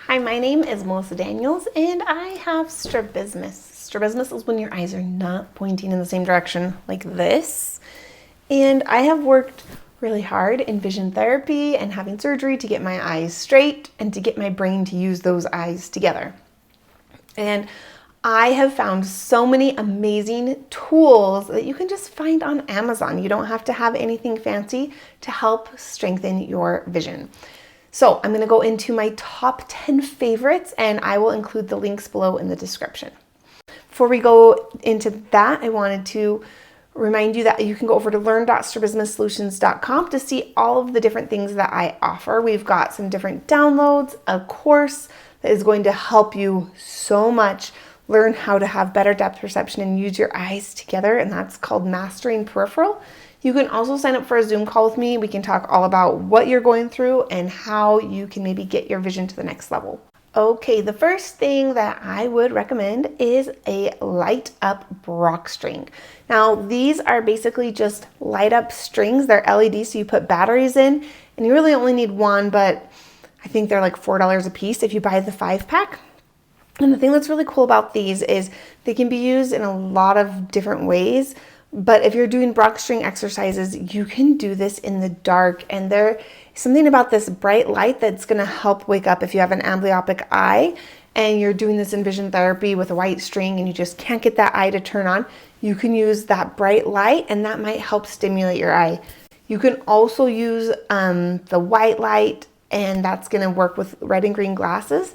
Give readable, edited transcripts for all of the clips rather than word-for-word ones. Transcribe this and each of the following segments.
Hi, my name is Melissa Daniels and I have strabismus. Strabismus is when your eyes are not pointing in the same direction like this. And I have worked really hard in vision therapy and having surgery to get my eyes straight and to get my brain to use those eyes together. And I have found so many amazing tools that you can just find on Amazon. You don't have to have anything fancy to help strengthen your vision. So I'm going to go into my top 10 favorites and I will include the links below in the description. Before we go into that, I wanted to remind you that you can go over to learn.strabismussolutions.com to see all of the different things that I offer. We've got some different downloads, a course that is going to help you so much learn how to have better depth perception and use your eyes together, and that's called Mastering Peripheral. You can also sign up for a Zoom call with me. We can talk all about what you're going through and how you can maybe get your vision to the next level. Okay, the first thing that I would recommend is a light up Brock string. Now, these are basically just light up strings. They're LED, so you put batteries in, and you really only need one, but I think they're like $4 a piece if you buy the 5-pack. And the thing that's really cool about these is they can be used in a lot of different ways. But if you're doing Brock string exercises, you can do this in the dark. And there's something about this bright light that's going to help wake up if you have an amblyopic eye and you're doing this in vision therapy with a white string and you just can't get that eye to turn on. You can use that bright light and that might help stimulate your eye. You can also use the white light, and that's going to work with red and green glasses,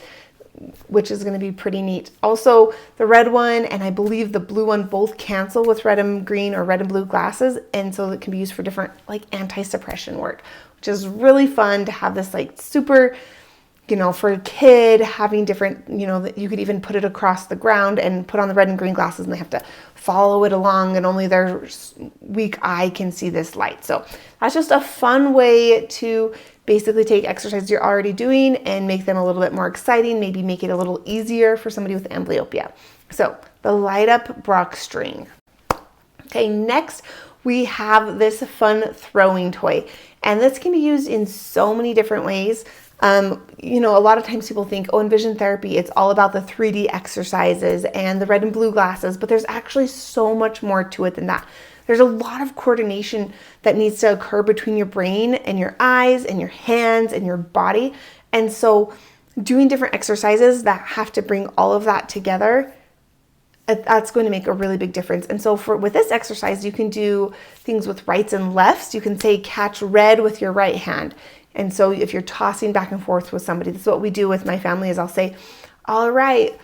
which is going to be pretty neat. Also, the red one and I believe the blue one both cancel with red and green or red and blue glasses, and so it can be used for different like anti-suppression work, which is really fun to have this like super, for a kid having different, that you could even put it across the ground and put on the red and green glasses and they have to follow it along and only their weak eye can see this light. So that's just a fun way to basically take exercises you're already doing and make them a little bit more exciting, maybe make it a little easier for somebody with amblyopia. So the light up Brock string. Okay, next we have this fun throwing toy, and this can be used in so many different ways. A lot of times people think, in vision therapy, it's all about the 3D exercises and the red and blue glasses, but there's actually so much more to it than that. There's a lot of coordination that needs to occur between your brain and your eyes and your hands and your body. And so doing different exercises that have to bring all of that together, that's going to make a really big difference. And so with this exercise, you can do things with rights and lefts. You can say catch red with your right hand. And so if you're tossing back and forth with somebody, this is what we do with my family is I'll say, all right,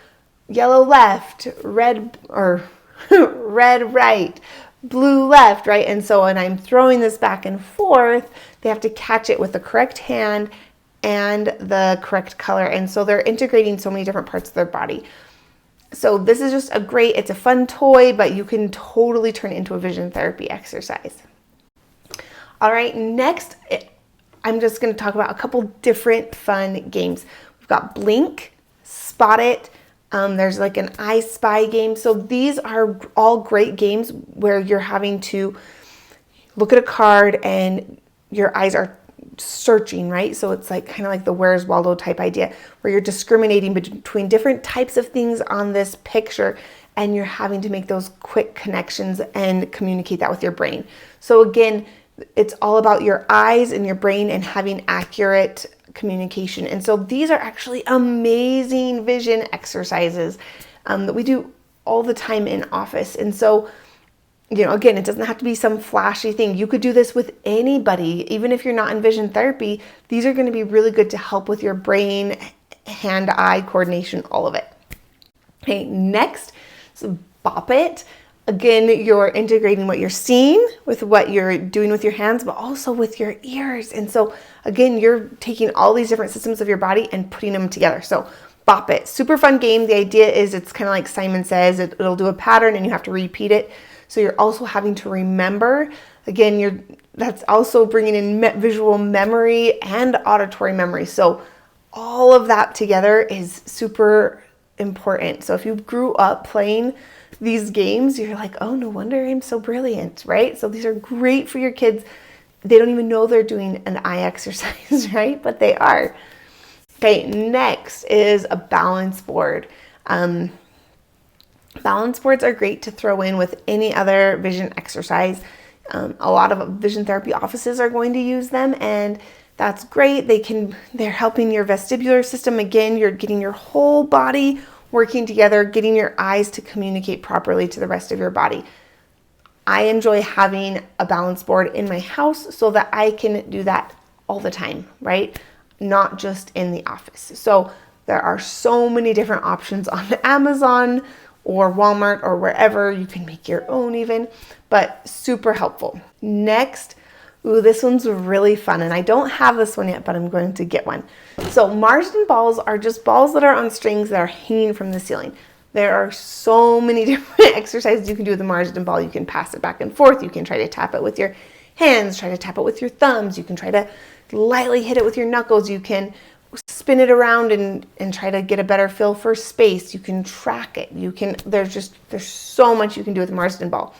yellow left, red or red right, blue left, right? And so when I'm throwing this back and forth, they have to catch it with the correct hand and the correct color. And so they're integrating so many different parts of their body. So this is just it's a fun toy, but you can totally turn it into a vision therapy exercise. All right, next, I'm just going to talk about a couple different fun games. We've got Blink, Spot It. There's like an I Spy game. So these are all great games where you're having to look at a card and your eyes are searching, right? So it's like kind of like the Where's Waldo type idea where you're discriminating between different types of things on this picture and you're having to make those quick connections and communicate that with your brain. So again, it's all about your eyes and your brain and having accurate communication. And so these are actually amazing vision exercises that we do all the time in office. And so, again, it doesn't have to be some flashy thing. You could do this with anybody, even if you're not in vision therapy. These are going to be really good to help with your brain, hand-eye coordination, all of it. Okay, next, so Bop It. Again, you're integrating what you're seeing with what you're doing with your hands, but also with your ears. And so again, you're taking all these different systems of your body and putting them together. So Bop It, super fun game. The idea is it's kind of like Simon Says, it'll do a pattern and you have to repeat it. So you're also having to remember. Again, that's also bringing in visual memory and auditory memory. So all of that together is super important. So if you grew up playing these games, you're like, oh, no wonder I'm so brilliant, right? So these are great for your kids. They don't even know they're doing an eye exercise, right? But they are. Okay, next is a balance board. Balance boards are great to throw in with any other vision exercise. A lot of vision therapy offices are going to use them, and that's great. They're helping your vestibular system. Again, you're getting your whole body working together, getting your eyes to communicate properly to the rest of your body. I enjoy having a balance board in my house so that I can do that all the time, right? Not just in the office. So there are so many different options on Amazon or Walmart or wherever. You can make your own even, but super helpful. Next, this one's really fun, and I don't have this one yet, but I'm going to get one. So Marsden balls are just balls that are on strings that are hanging from the ceiling. There are so many different exercises you can do with a Marsden ball. You can pass it back and forth. You can try to tap it with your hands, try to tap it with your thumbs. You can try to lightly hit it with your knuckles. You can spin it around and try to get a better feel for space. You can track it. There's so much you can do with a Marsden ball.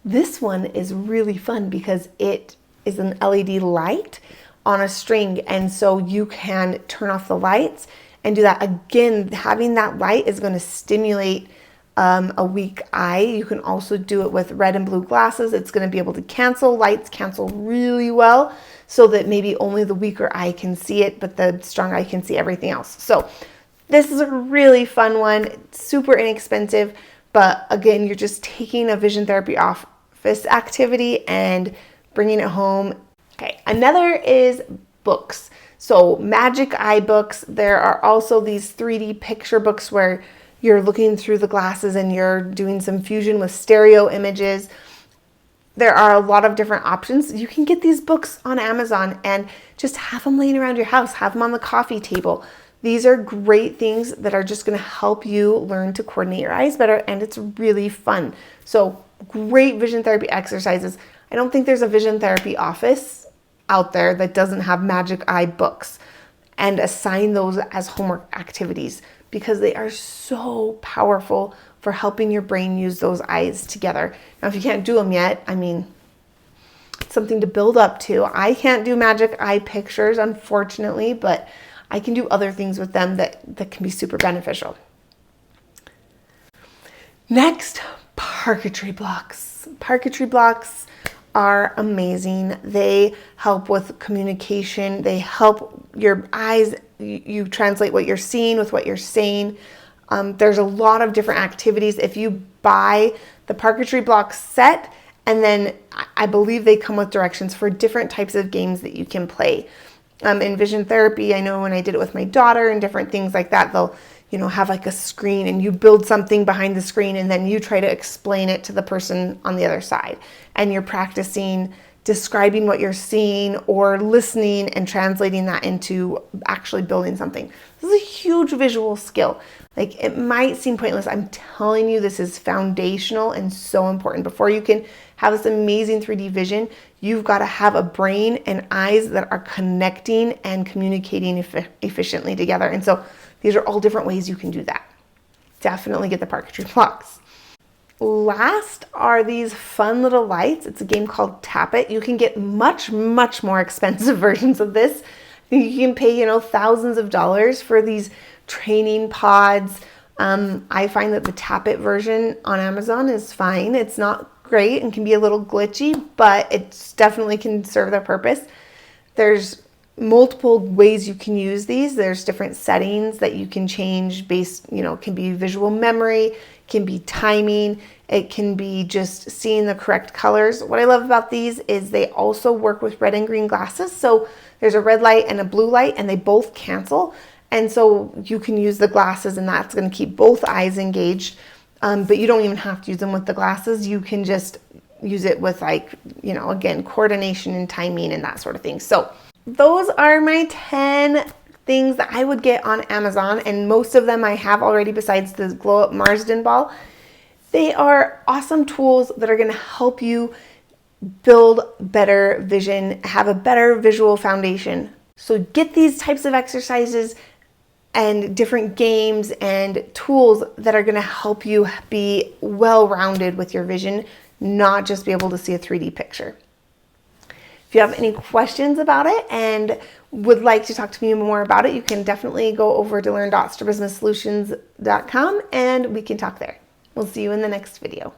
This one is really fun because it is an LED light on a string, and so you can turn off the lights and do that. Again, having that light is going to stimulate a weak eye. You can also do it with red and blue glasses. It's going to be able to cancel really well, so that maybe only the weaker eye can see it, but the strong eye can see everything else. So this is a really fun one. It's super inexpensive, but again, you're just taking a vision therapy office activity and bringing it home. Okay, another is books. So Magic Eye books. There are also these 3D picture books where you're looking through the glasses and you're doing some fusion with stereo images. There are a lot of different options. You can get these books on Amazon and just have them laying around your house, have them on the coffee table. These are great things that are just going to help you learn to coordinate your eyes better, and it's really fun. So great vision therapy exercises. I don't think there's a vision therapy office out there that doesn't have Magic Eye books, and assign those as homework activities because they are so powerful for helping your brain use those eyes together. Now, if you can't do them yet, I mean, it's something to build up to. I can't do Magic Eye pictures, unfortunately, but I can do other things with them that can be super beneficial. Next, parquetry blocks. Parquetry blocks are amazing. They help with communication. They help your eyes. You translate what you're seeing with what you're saying. There's a lot of different activities. If you buy the parquetry block set, and then I believe they come with directions for different types of games that you can play. In vision therapy, I know when I did it with my daughter and different things like that, they'll have like a screen and you build something behind the screen and then you try to explain it to the person on the other side. And you're practicing describing what you're seeing or listening and translating that into actually building something. This is a huge visual skill. Like, it might seem pointless. I'm telling you, this is foundational and so important. Before you can have this amazing 3D vision, you've got to have a brain and eyes that are connecting and communicating efficiently together. And so these are all different ways you can do that. Definitely get the parquetry blocks. Last are these fun little lights. It's a game called Tap It. You can get much, much more expensive versions of this. I think you can pay, thousands of dollars for these training pods. I find that the Tap It version on Amazon is fine. It's not great and can be a little glitchy, but it definitely can serve their purpose. There's multiple ways you can use these. There's different settings that you can change based, it can be visual memory, can be timing, it can be just seeing the correct colors. What I love about these is they also work with red and green glasses. So there's a red light and a blue light and they both cancel. And so you can use the glasses and that's going to keep both eyes engaged. But you don't even have to use them with the glasses. You can just use it with again, coordination and timing and that sort of thing. So those are my 10 things that I would get on Amazon, and most of them I have already besides the Glow Up Marsden ball. They are awesome tools that are going to help you build better vision, have a better visual foundation. So get these types of exercises and different games and tools that are going to help you be well-rounded with your vision, not just be able to see a 3D picture. If you have any questions about it and would like to talk to me more about it, you can definitely go over to learn.strabismussolutions.com and we can talk there. We'll see you in the next video.